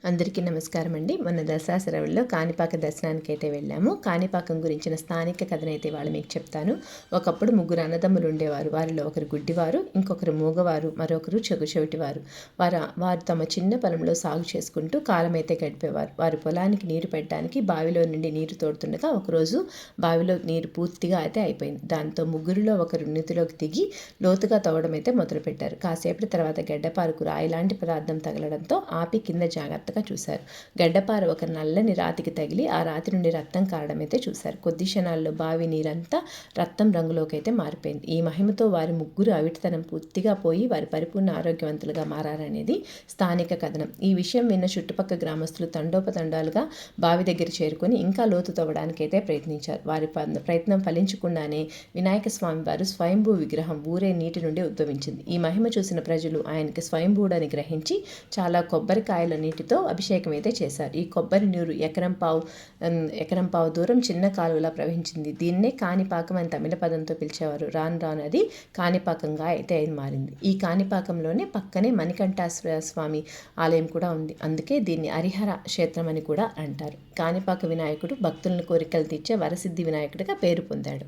అందరికీ నమస్కారం అండి. మొన్న దసరా సెలవుల్లో కాణిపాక దర్శనానికి అయితే వెళ్ళాము. కాణిపాకం గురించిన స్థానిక కథనైతే ఇవాళ మీకు చెప్తాను. ఒకప్పుడు ముగ్గురు అన్నదమ్ములు ఉండేవారు. వారిలో ఒకరు గుడ్డివారు, ఇంకొకరు మూగవారు, మరొకరు చెవిటివారు. వారు తమ చిన్న పొలంలో సాగు చేసుకుంటూ కాలమైతే గడిపేవారు. వారు పొలానికి నీరు పెట్టడానికి బావిలో నుండి నీరు తోడుతుండగా ఒకరోజు బావిలో నీరు పూర్తిగా అయితే అయిపోయింది. దాంతో ముగ్గురిలో ఒకరు నీటిలోకి దిగి లోతుగా తవ్వడం అయితే మొదలుపెట్టారు. కాసేపటి తర్వాత గడ్డపారకు రాయిలాంటి పదార్థం తగలడంతో ఆపి కింద జాగ్రత్తగా చూశారు. గడ్డపార ఒక నల్లని రాతికి తగిలి ఆ రాతి నుండి రక్తం కారడం అయితే చూశారు. కొద్ది క్షణాల్లో బావి నీరంతా రక్తం రంగులోకి అయితే మారిపోయింది. ఈ మహిమతో వారి ముగ్గురు అవిటితనం పూర్తిగా పోయి వారి పరిపూర్ణ ఆరోగ్యవంతులుగా మారారనేది స్థానిక కథనం. ఈ విషయం విన్న చుట్టుపక్కల గ్రామస్తులు తండోపతండాలుగా బావి దగ్గర చేరుకొని ఇంకా లోతు తవ్వడానికి అయితే ప్రయత్నించారు. వారి ప్రయత్నం ఫలించకుండానే వినాయక స్వామి వారు స్వయంభూ విగ్రహం ఊరే నీటి నుండి ఉద్భవించింది. ఈ మహిమ చూసిన ప్రజలు ఆయనకి స్వయంభూడని గ్రహించి చాలా కొబ్బరికాయల నీటితో అభిషేకం అయితే చేశారు. ఈ కొబ్బరి నీరు ఎకరం పావు దూరం చిన్న కాలువలా ప్రవహించింది. దీన్నే కాణిపాకం అని తమిళ పదంతో పిలిచేవారు. రాను రాను అది కాణిపాకంగా అయితే మారింది. ఈ కాణిపాకంలోనే పక్కనే మణికంఠేశ్వర స్వామి ఆలయం కూడా ఉంది. అందుకే దీన్ని హరిహర క్షేత్రం అని కూడా అంటారు. కాణిపాక వినాయకుడు భక్తులను కోరికలు తీర్చే వరసిద్ధి వినాయకుడిగా పేరు పొందాడు.